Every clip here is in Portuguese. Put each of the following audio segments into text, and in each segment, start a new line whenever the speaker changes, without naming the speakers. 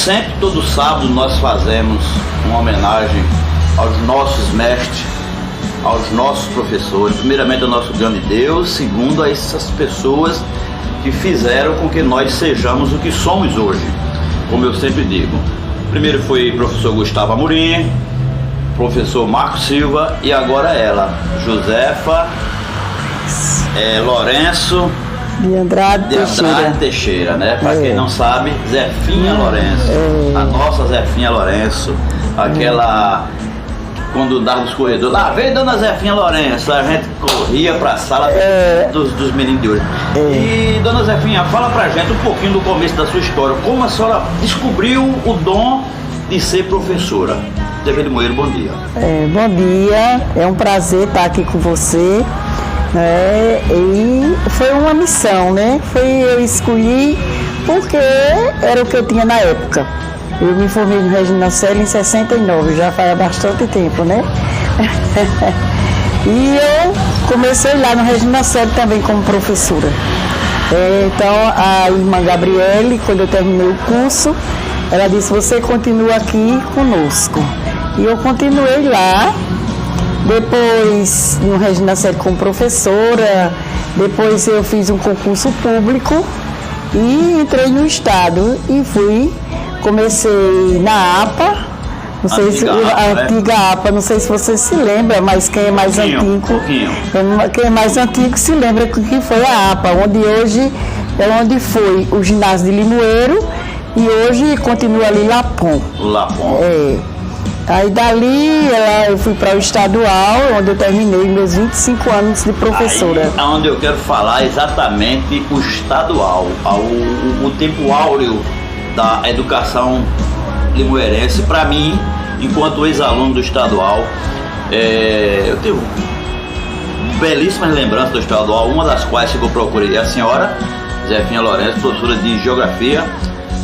sempre, todo sábado, nós fazemos uma homenagem aos nossos mestres, aos nossos professores, primeiramente ao nosso grande Deus, segundo a essas pessoas que fizeram com que nós sejamos o que somos hoje, como eu sempre digo. Primeiro foi o professor Gustavo Amorim, professor Marco Silva e agora ela, Josefa Lourenço
de Andrade
Teixeira, né? Para quem não sabe, Zefinha Lourenço, a nossa Zefinha Lourenço, aquela quando dava os corredores, lá vem Dona Zefinha Lourenço, a gente corria para a sala dos meninos de hoje. E Dona Zefinha, fala pra gente um pouquinho do começo da sua história, como a senhora descobriu o dom de ser professora. Zefinha de Moeiro, bom dia.
Bom dia, é um prazer estar aqui com você. E foi uma missão, né? Eu escolhi porque era o que eu tinha na época. Eu me formei no Regina Coeli em 69, já faz bastante tempo, né? E eu comecei lá no Regina Coeli também como professora. Então a irmã Gabriele, quando eu terminei o curso, ela disse, você continua aqui conosco. E eu continuei lá. Depois no Regina Coeli como professora, depois eu fiz um concurso público e entrei no estado e comecei na APA, não sei se a antiga APA, não sei se você se lembra, mas quem é mais quem é mais antigo se lembra que foi a APA, onde hoje é onde foi o ginásio de Limoeiro e hoje continua ali Lapom. Aí dali eu fui para o estadual, onde eu terminei meus 25 anos de professora.
Aí, onde eu quero falar exatamente o estadual, o tempo áureo da educação limoeirense. Para mim, enquanto ex-aluno do estadual, eu tenho belíssimas lembranças do estadual, uma das quais que eu procurei a senhora Zefinha Lourenço, professora de geografia,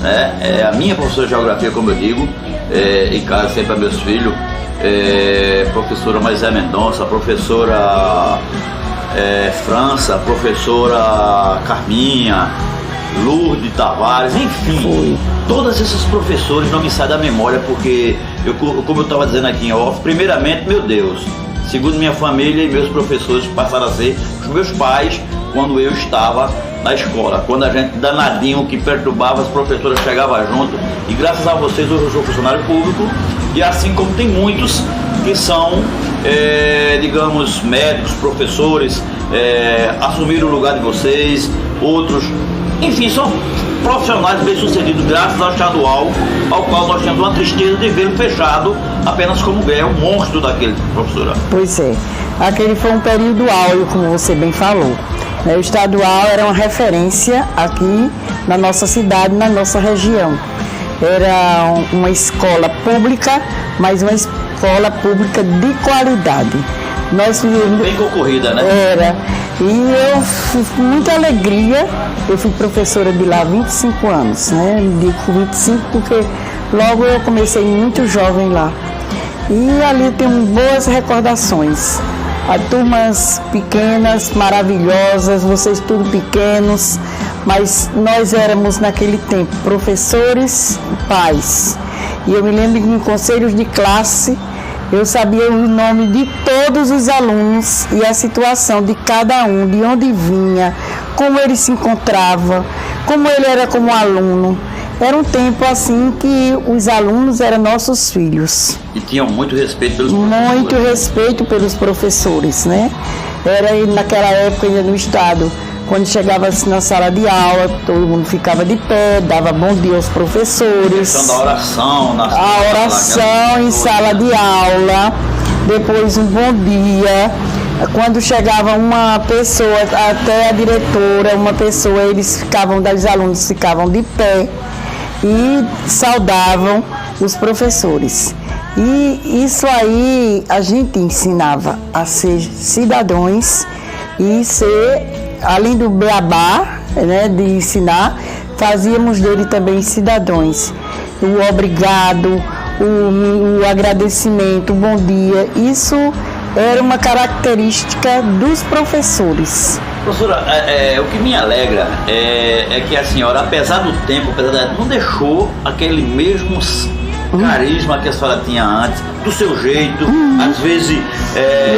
né? A minha professora de geografia, como eu digo, em casa sempre a meus filhos, professora Maisé Mendonça, professora França, professora Carminha, Lourdes Tavares, enfim, todas essas professores não me saem da memória, porque como eu estava dizendo aqui em off, primeiramente, meu Deus, segundo minha família e meus professores passaram a ser os meus pais quando eu estava na escola, quando a gente danadinho que perturbava, as professoras chegavam junto, e graças a vocês hoje eu sou funcionário público, e assim como tem muitos que são, digamos, médicos, professores, assumiram o lugar de vocês, outros, enfim, são profissionais bem-sucedidos graças ao estadual, ao qual nós temos uma tristeza de vê-lo fechado apenas como um monstro daquele, professora.
Pois é, aquele foi um período áureo, como você bem falou. O estadual era uma referência aqui na nossa cidade, na nossa região. Era uma escola pública, mas uma escola pública de qualidade.
Bem concorrida, né?
Era. E eu fui com muita alegria, eu fui professora de lá há 25 anos, né? Digo 25 porque logo eu comecei muito jovem lá. E ali eu tenho boas recordações. Turmas pequenas, maravilhosas, vocês tudo pequenos, mas nós éramos naquele tempo professores e pais. E eu me lembro que em conselhos de classe eu sabia o nome de todos os alunos e a situação de cada um, de onde vinha, como ele se encontrava, como ele era como aluno. Era um tempo assim que os alunos eram nossos filhos.
E tinham muito respeito pelos professores.
Muito respeito pelos professores, né? Era naquela época ainda no estado, quando chegava assim na sala de aula, todo mundo ficava de pé, dava bom dia aos professores. A
questão da oração.
A oração em sala de aula, depois um bom dia. Quando chegava uma pessoa, até a diretora, uma pessoa, os alunos ficavam de pé e saudavam os professores. E isso aí a gente ensinava a ser cidadãos e ser, além do beabá, né, de ensinar, fazíamos dele também cidadãos. O obrigado, o agradecimento, o bom dia, isso era uma característica dos professores.
Professora, o que me alegra é que a senhora, apesar do tempo, apesar da não deixou aquele mesmo carisma que a senhora tinha antes, do seu jeito, às vezes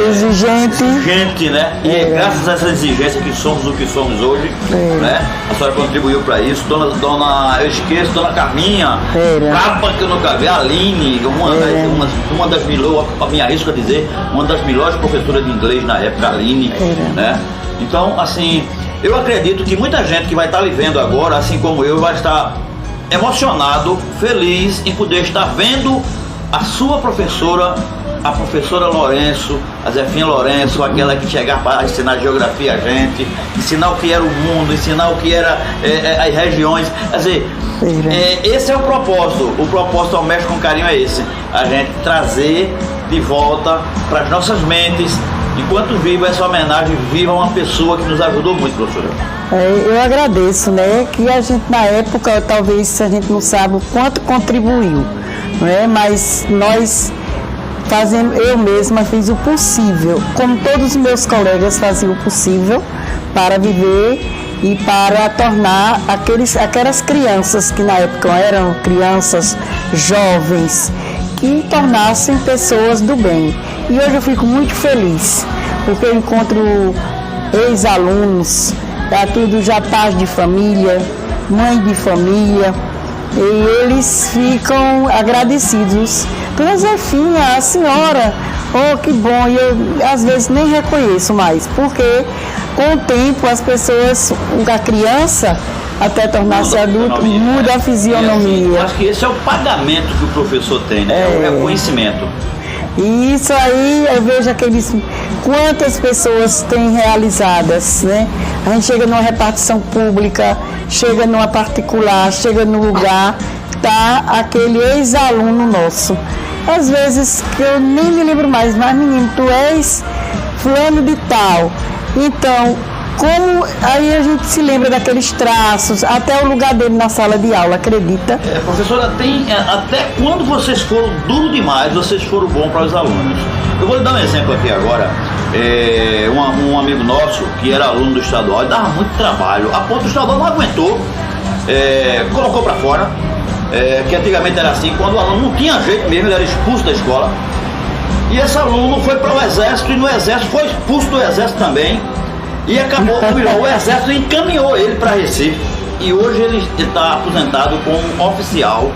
exigente, né? E é graças a essa exigência que somos o que somos hoje, né? A senhora contribuiu para isso. Eu esqueço, dona Carminha, capa que eu nunca vi, a Aline, uma das melhores, me arrisco a dizer, uma das melhores professoras de inglês na época, a Aline, né? Então, assim, eu acredito que muita gente que vai estar lhe vendo agora, assim como eu, vai estar emocionado, feliz em poder estar vendo a sua professora, a professora Lourenço, a Zefinha Lourenço, aquela que chegava para ensinar geografia a gente, ensinar o que era o mundo, ensinar o que era as regiões. Quer dizer, esse é o propósito ao Mestre com Carinho é esse, a gente trazer de volta para as nossas mentes, enquanto viva essa homenagem, viva uma pessoa que nos ajudou muito, professora.
Eu agradeço, né? Que a gente na época, talvez a gente não sabe o quanto contribuiu, né? Mas eu mesma fiz o possível, como todos os meus colegas faziam o possível para viver e para tornar aquelas crianças que na época eram crianças jovens, que tornassem pessoas do bem. E hoje eu fico muito feliz, porque eu encontro ex-alunos, tudo já pais de família, mãe de família, e eles ficam agradecidos. Dona Zefinha, a senhora, oh, que bom, e eu às vezes nem reconheço mais, porque com o tempo as pessoas, a criança, até tornar-se adulto, muda a fisionomia.
Acho que esse é o pagamento que o professor tem, né? É o reconhecimento.
E isso aí, eu vejo quantas pessoas têm realizadas, né? A gente chega numa repartição pública, chega numa particular, chega no lugar, tá aquele ex-aluno nosso. Às vezes, que eu nem me lembro mais, mas menino, tu és fulano de tal. Então, como aí a gente se lembra daqueles traços, até o lugar dele na sala de aula, acredita?
Professora, até quando vocês foram duro demais, vocês foram bons para os alunos. Eu vou lhe dar um exemplo aqui agora. Um amigo nosso, que era aluno do estadual, ele dava muito trabalho, a ponto do estadual não aguentou, colocou para fora, que antigamente era assim, quando o aluno não tinha jeito mesmo, ele era expulso da escola. E esse aluno foi para o exército, e no exército foi expulso do exército também. E acabou, o exército encaminhou ele para Recife. E hoje ele está aposentado como oficial.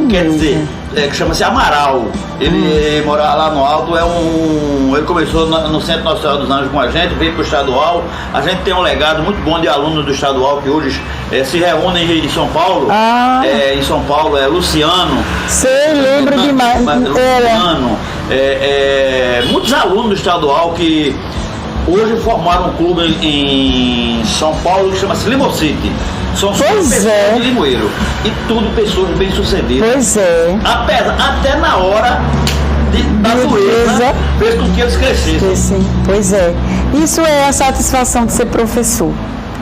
Quer dizer, que chama-se Amaral. Ele mora lá no Alto, ele começou no Centro Nacional dos Anjos com a gente, veio para o estadual. A gente tem um legado muito bom de alunos do estadual que hoje se reúnem em São Paulo. Em São Paulo é Luciano.
Você lembra demais.
Luciano. Muitos alunos do estadual que hoje formaram um clube em São Paulo que chama-se Limocity. São pessoas de Limoeiro. E tudo pessoas bem-sucedidas.
Pois é.
Até na hora da doença, fez com que eles crescessem.
Pois é. Isso é a satisfação de ser professor.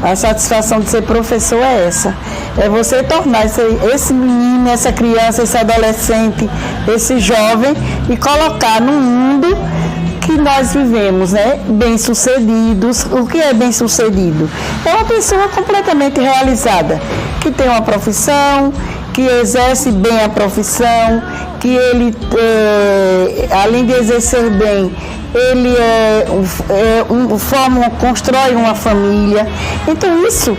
A satisfação de ser professor é essa. É você tornar esse menino, essa criança, esse adolescente, esse jovem e colocar no mundo que nós vivemos, né? Bem-sucedidos. O que é bem-sucedido? É uma pessoa completamente realizada, que tem uma profissão, que exerce bem a profissão, que ele, além de exercer bem, ele constrói uma família. Então isso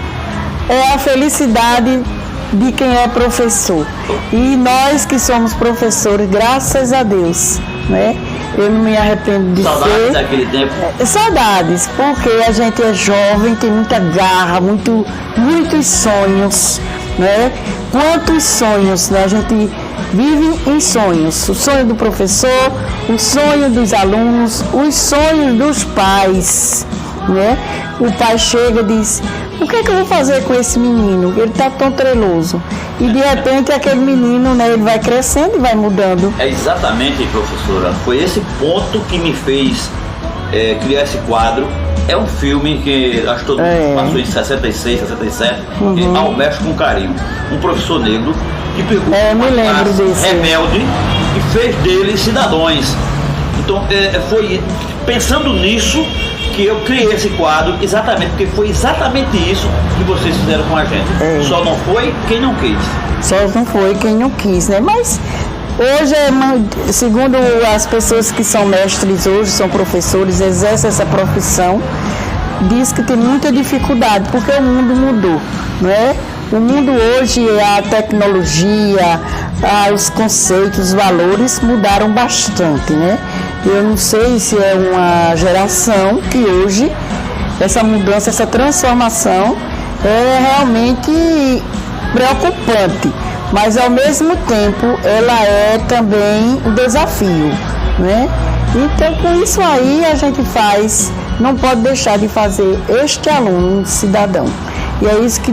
é a felicidade de quem é professor. E nós que somos professores, graças a Deus, né? Eu não me arrependo de
Saudades daquele tempo?
Saudades, porque a gente é jovem, tem muita garra, muitos sonhos, né? Quantos sonhos, né? A gente vive em sonhos. O sonho do professor, o sonho dos alunos, os sonhos dos pais, né? O pai chega e diz: o que é que eu vou fazer com esse menino? Ele está tão treloso. E de repente aquele menino, né, ele vai crescendo e vai mudando.
É exatamente, professora. Foi esse ponto que me fez criar esse quadro. É um filme que acho que todo mundo passou em 66, 67, Ao Mestre com Carinho. Um professor negro que pegou uma classe rebelde e fez deles cidadãos. Então foi pensando nisso que eu criei esse quadro, exatamente, porque foi exatamente isso que vocês fizeram com a gente. Só não foi quem não quis.
Só não foi quem não quis, né? Mas hoje, segundo as pessoas que são mestres hoje, são professores, exercem essa profissão, diz que tem muita dificuldade, porque o mundo mudou, não é? O mundo hoje, a tecnologia, os conceitos, os valores mudaram bastante, né? Eu não sei se é uma geração que hoje, essa mudança, essa transformação é realmente preocupante, mas ao mesmo tempo ela é também um desafio, né? Então com isso aí a gente não pode deixar de fazer este aluno cidadão. E é isso que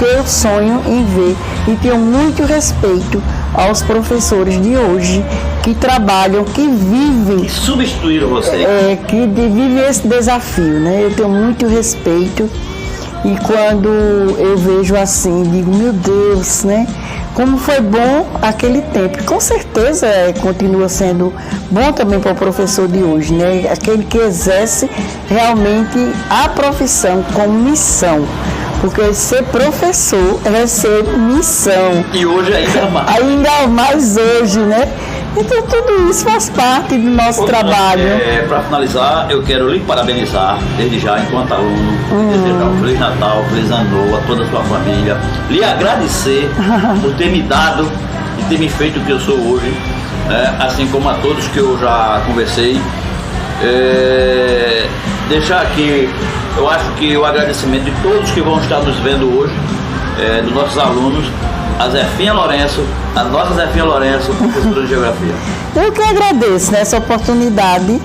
eu sonho em ver, e tenho muito respeito aos professores de hoje que trabalham, que vivem.
Que substituíram você.
Que vivem esse desafio, né? Eu tenho muito respeito, e quando eu vejo assim, digo, meu Deus, né? Como foi bom aquele tempo. E com certeza continua sendo bom também para o professor de hoje, né? Aquele que exerce realmente a profissão como missão. Porque ser professor é ser missão.
E hoje ainda mais.
Ainda mais hoje, né? Então tudo isso faz parte do nosso trabalho.
Para finalizar, eu quero lhe parabenizar, desde já, enquanto aluno, desejar um Feliz Natal, Feliz Ano Novo a toda a sua família, lhe agradecer por ter me dado e ter me feito o que eu sou hoje, assim como a todos que eu já conversei. Deixar aqui, eu acho que o agradecimento de todos que vão estar nos vendo hoje, dos nossos alunos, a Zefinha Lourenço, a nossa Zefinha Lourenço, professora de Geografia.
Eu que agradeço nessa oportunidade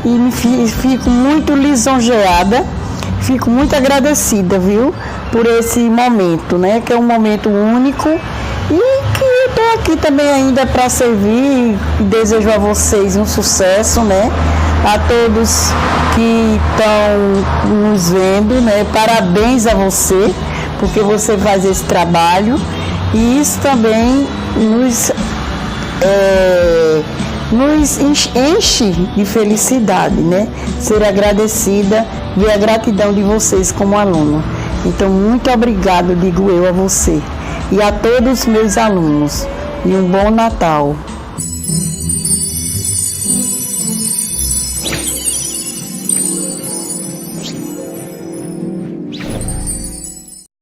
e fico muito lisonjeada, fico muito agradecida, viu, por esse momento, né, que é um momento único e que eu estou aqui também ainda para servir, e desejo a vocês um sucesso, né, a todos que estão nos vendo, né, parabéns a você, porque você faz esse trabalho. E isso também nos enche de felicidade, né? Ser agradecida, ver a gratidão de vocês como aluno. Então, muito obrigado, digo eu a você e a todos os meus alunos. E um bom Natal.